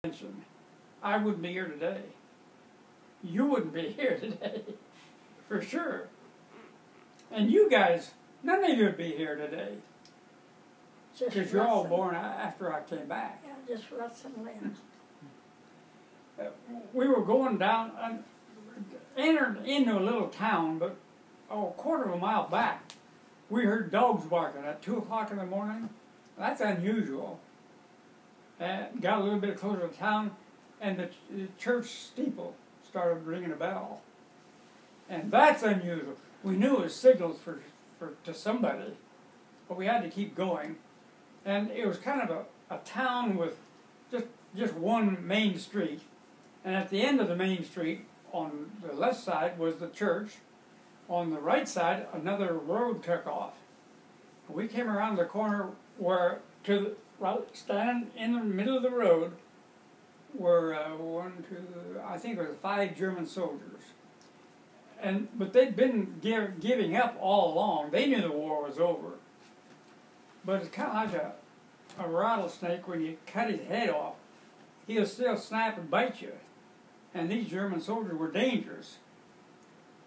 I wouldn't be here today. You wouldn't be here today, for sure. And you guys, none of you would be here today. Because you're all born after I came back. Yeah, just Russ and Lynn. We were going down, entered into a little town, but a quarter of a mile back, we heard dogs barking at 2 o'clock in the morning. That's unusual. And got a little bit closer to town, and the church steeple started ringing a bell. And that's unusual. We knew it was signals to somebody, but we had to keep going. And it was kind of a town with just one main street. And at the end of the main street, on the left side, was the church. On the right side, another road took off. We came around the corner where, standing in the middle of the road, were I think it was 5 German soldiers. But they'd been giving up all along. They knew the war was over. But it's kind of like a rattlesnake. When you cut his head off, he'll still snap and bite you. And these German soldiers were dangerous.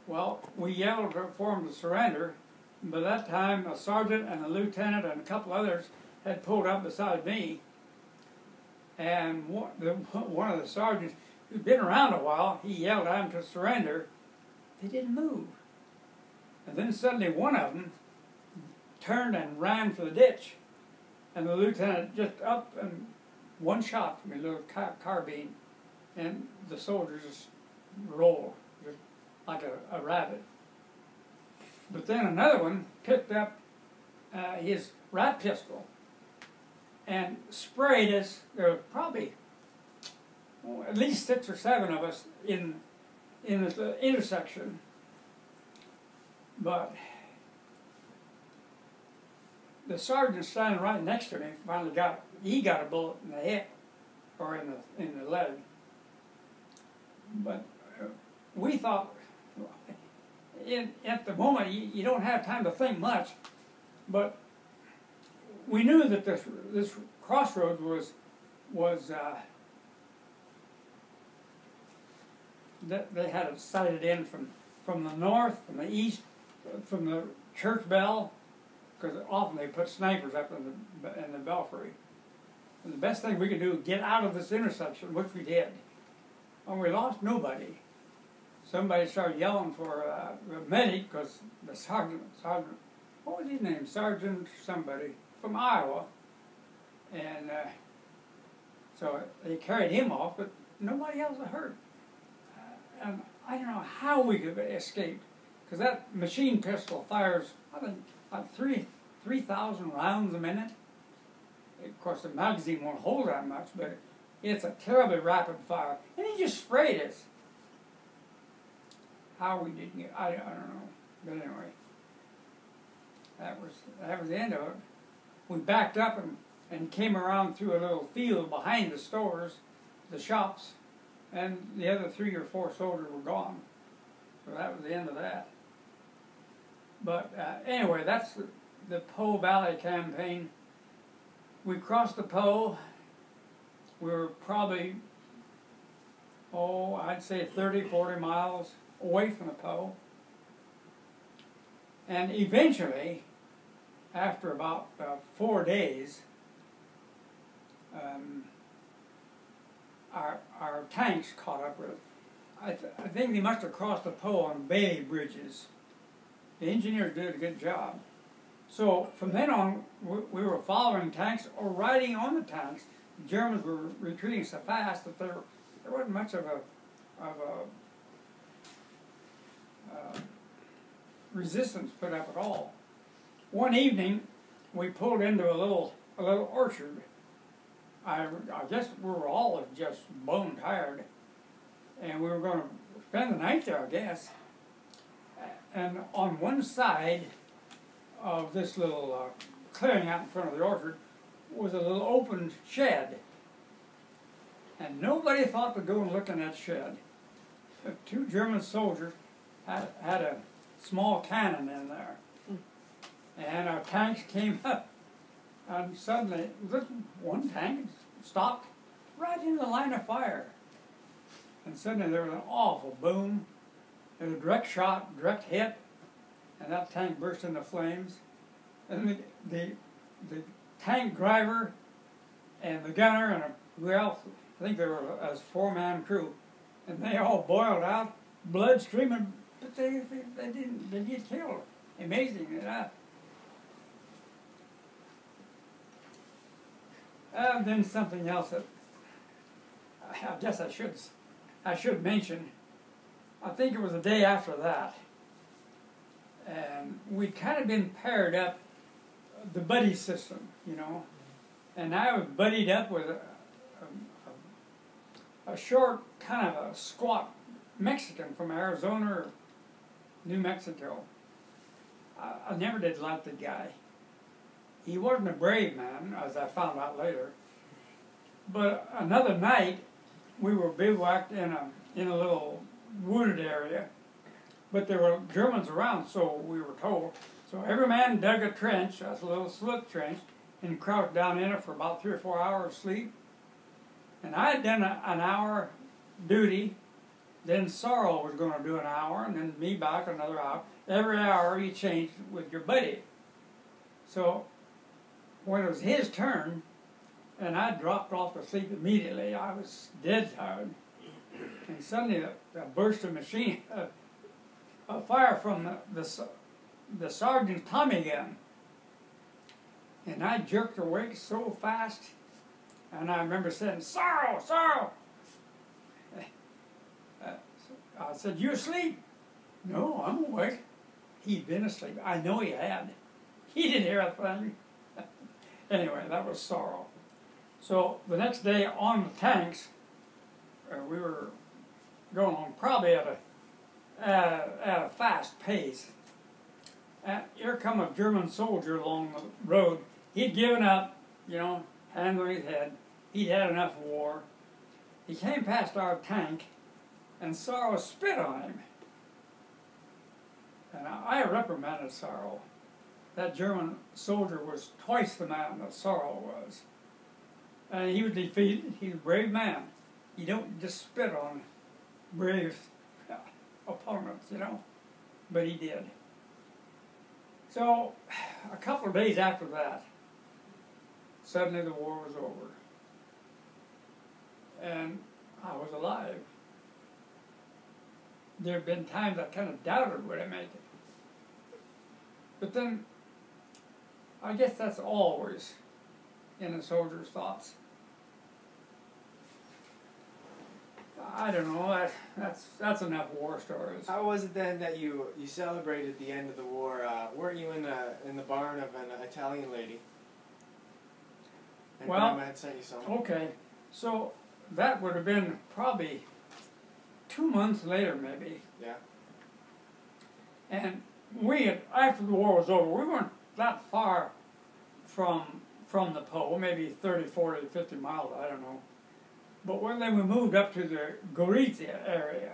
Well, we yelled for them to surrender. By that time, a sergeant and a lieutenant and a couple others had pulled up beside me. And one of the sergeants, who'd been around a while, he yelled at them to surrender. They didn't move. And then suddenly one of them turned and ran for the ditch. And the lieutenant just up and one shot from a little carbine, and the soldiers just rolled just like a rabbit. But then another one picked up his rat pistol and sprayed us. There were probably at least 6 or 7 of us in the intersection. But the sergeant standing right next to me finally got a bullet in the hip or in the leg. But we thought, at the moment, you don't have time to think much, but we knew that this crossroads was that they had it sighted in from the north, from the east, from the church bell, because often they put snipers up in the belfry. And the best thing we could do was get out of this intersection, which we did. And we lost nobody. Somebody started yelling for a medic because the sergeant, what was his name? Sergeant somebody from Iowa. And so they carried him off, but nobody else was hurt. And I don't know how we could have escaped, because that machine pistol fires, I think, like 3,000 rounds a minute. Of course, the magazine won't hold that much, but it's a terribly rapid fire. And he just sprayed us. How we didn't get, I don't know. But anyway, that was the end of it. We backed up and came around through a little field behind the stores, the shops, and the other 3 or 4 soldiers were gone. So that was the end of that. But anyway, that's the Po Valley campaign. We crossed the Po. We were probably, I'd say 30, 40 miles away from the Po. And eventually, after about 4 days, our tanks caught up with it. I think they must have crossed the Po on Bailey bridges. The engineers did a good job. So from then on, we were following tanks or riding on the tanks. The Germans were retreating so fast that there wasn't much of a resistance put up at all. One evening, we pulled into a little orchard. I guess we were all just bone tired, and we were going to spend the night there, I guess. And on one side of this little clearing out in front of the orchard was a little open shed. And nobody thought to go and look in that shed. 2 German soldiers had a small cannon in there. And our tanks came up. And suddenly, this one tank stopped right in the line of fire. And suddenly there was an awful boom. There was a direct shot, direct hit, and that tank burst into flames. And the tank driver and the gunner and who else, I think there were a four-man crew, and they all boiled out, blood streaming, but they didn't get killed. Amazing, then something else that I guess I should mention. I think it was the day after that, and we'd kind of been paired up, the buddy system, you know, and I was buddied up with a short, kind of a squat Mexican from Arizona or New Mexico. I never did like the guy. He wasn't a brave man, as I found out later. But another night, we were bivouacked in a little wooded area, but there were Germans around, so we were told. So every man dug a trench, that's a little slit trench, and crouched down in it for about 3 or 4 hours sleep. And I had done an hour duty, then Sorrel was going to do an hour, and then me back another hour. Every hour you changed with your buddy. So when it was his turn, and I dropped off to sleep immediately, I was dead tired. And suddenly a burst of a fire from the sergeant's Tommy gun. And I jerked awake so fast, and I remember saying, "Sorrow, Sorrow!" I said, "You asleep?" "No, I'm awake." He'd been asleep. I know he had. He didn't hear a thing. Anyway, that was Sorrow. So the next day on the tanks, we were going on probably at a fast pace. And here come a German soldier along the road. He'd given up, you know, hand on his head. He'd had enough war. He came past our tank, and Sorrow spit on him. And I reprimanded Sorrow. That German soldier was twice the man that Sorrow was. And he was defeated. He's a brave man. You don't just spit on brave opponents, you know. But he did. So, a couple of days after that, suddenly the war was over. And I was alive. There have been times I kind of doubted would I make it. But then, I guess that's always in a soldier's thoughts. I don't know. That's enough war stories. How was it then that you celebrated the end of the war? Weren't you in the barn of an Italian lady? And well, Grandma had sent you something. Okay, so that would have been probably 2 months later, maybe. Yeah. And we had, after the war was over, we weren't that far from the pole, maybe 30, 40, 50 miles, I don't know. But then we moved up to the Gorizia area,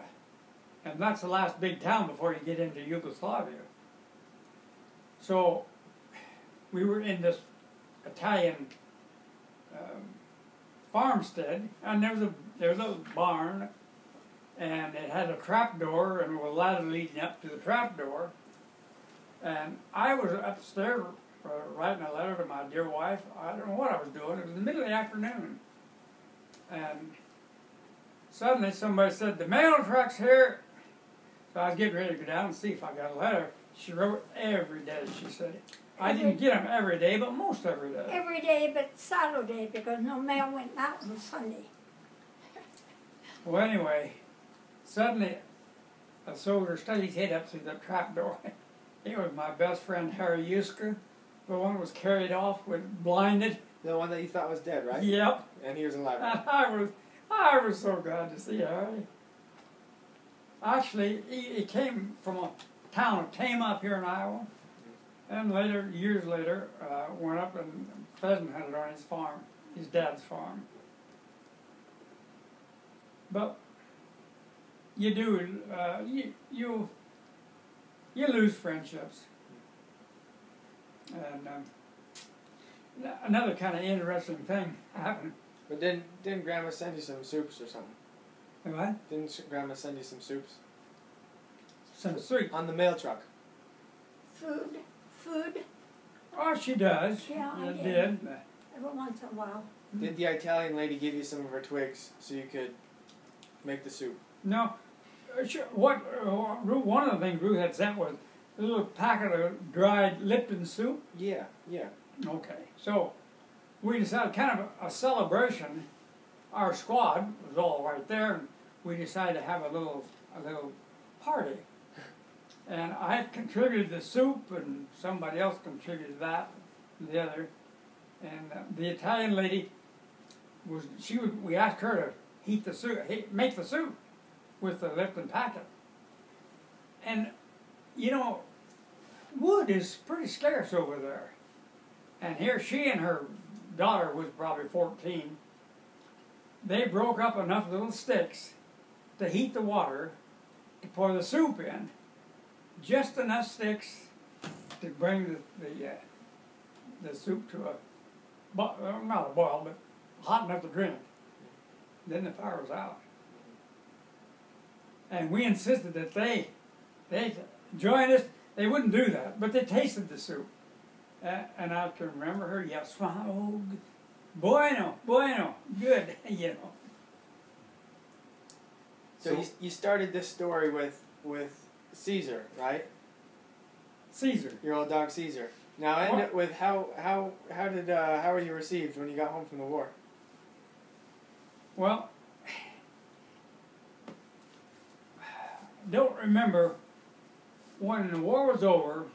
and that's the last big town before you get into Yugoslavia. So we were in this Italian farmstead, and there was a barn, and it had a trap door, and there was a ladder leading up to the trap door. And I was upstairs writing a letter to my dear wife. I don't know what I was doing. It was in the middle of the afternoon. And suddenly somebody said, "The mail truck's here." So I was getting ready to go down and see if I got a letter. She wrote every day, she said. I didn't get them every day, but most every day. Every day but Saturday, because no mail went out on Sunday. Well, anyway, suddenly a soldier stuck his head up through the trap door. It was my best friend, Harry Yuska, the one who was carried off with blinded. The one that you thought was dead, right? Yep. And he was alive. I was so glad to see Harry. Actually, he came from a town of Tama up here in Iowa, and later, years later, went up and pheasant hunted on his farm, his dad's farm. But you do, you lose friendships. And another kind of interesting thing happened. But didn't Grandma send you some soups or something? What? Didn't Grandma send you some soups? Some sweet. On the mail truck. Food. Oh, she does. Yeah, I did. Every once in a while. Did the Italian lady give you some of her twigs so you could make the soup? No. One of the things Ruth had sent was a little packet of dried Lipton soup. Yeah. Okay. So we decided, kind of a celebration. Our squad was all right there, and we decided to have a little party. And I had contributed the soup, and somebody else contributed that, and the other. And the Italian lady we asked her to make the soup with the Lipton packet. And you know, wood is pretty scarce over there. And here she and her daughter was probably 14. They broke up enough little sticks to heat the water to pour the soup in. Just enough sticks to bring the soup to not a boil, but hot enough to drink. Then the fire was out. And we insisted that they join us. They wouldn't do that, but they tasted the soup. And I can remember her yell, "Oh, bueno, good," you know. So you started this story with Caesar, right? Caesar. Your old dog Caesar. Now end it with how were you received when you got home from the war? Well, don't remember when the war was over.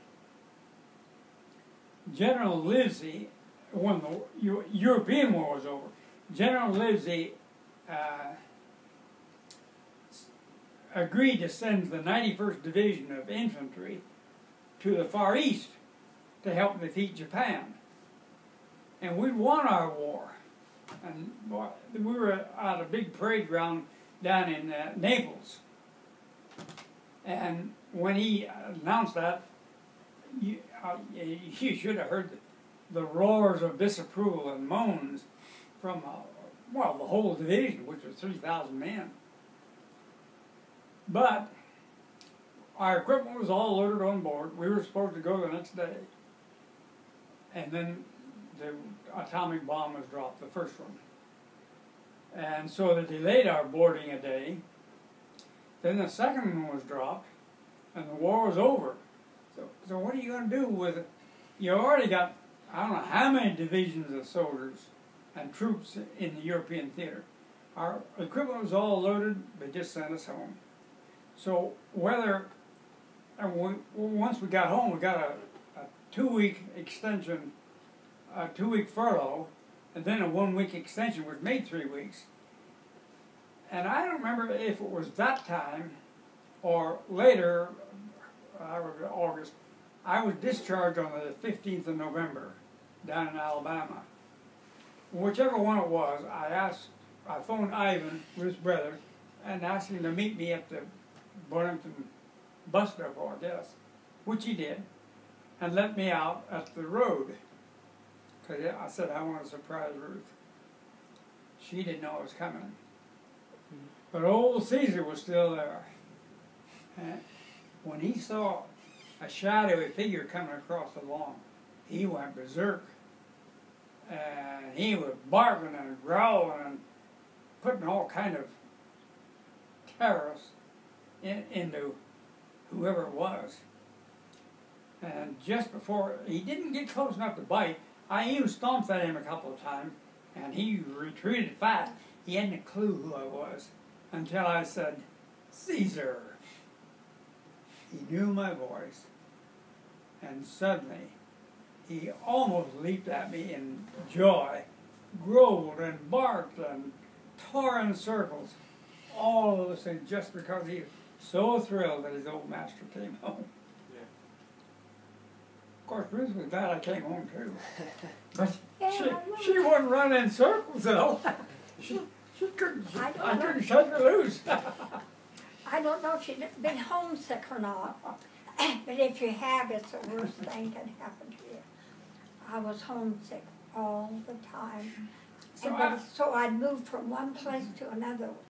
General Livesey, when the European War was over, General Livesey agreed to send the 91st Division of Infantry to the Far East to help defeat Japan. And we'd won our war. And we were at a big parade ground down in Naples. And when he announced that, you should have heard the roars of disapproval and moans from, the whole division, which was 3,000 men. But our equipment was all loaded on board. We were supposed to go the next day. And then the atomic bomb was dropped, the first one. And so they delayed our boarding a day. Then the second one was dropped, and the war was over. So what are you going to do with it? You already got, I don't know how many divisions of soldiers and troops in the European theater. Our equipment was all loaded. They just sent us home. So once we got home, we got a 2-week extension, a 2-week furlough, and then a 1-week extension, which made 3 weeks. And I don't remember if it was that time or later, August. I was discharged on the 15th of November down in Alabama. Whichever one it was, I phoned Ivan, Ruth's brother, and asked him to meet me at the Burlington bus depot, I guess, which he did, and let me out at the road. Because I said I want to surprise Ruth. She didn't know I was coming. But old Caesar was still there. And when he saw a shadowy figure coming across the lawn, he went berserk. And he was barking and growling and putting all kind of terrors into whoever it was. And just before, he didn't get close enough to bite. I even stomped at him a couple of times, and he retreated fast. He hadn't a clue who I was until I said, "Caesar." He knew my voice, and suddenly he almost leaped at me in joy, growled and barked and tore in circles, all of this thing just because he was so thrilled that his old master came home. Yeah. Of course, Ruth was glad I came home too, but Yeah, she wouldn't run in circles though. She couldn't. I couldn't shake her loose. I don't know if she'd been homesick or not, but if you have, it's the worst thing can happen to you. I was homesick all the time. So So I'd move from one place to another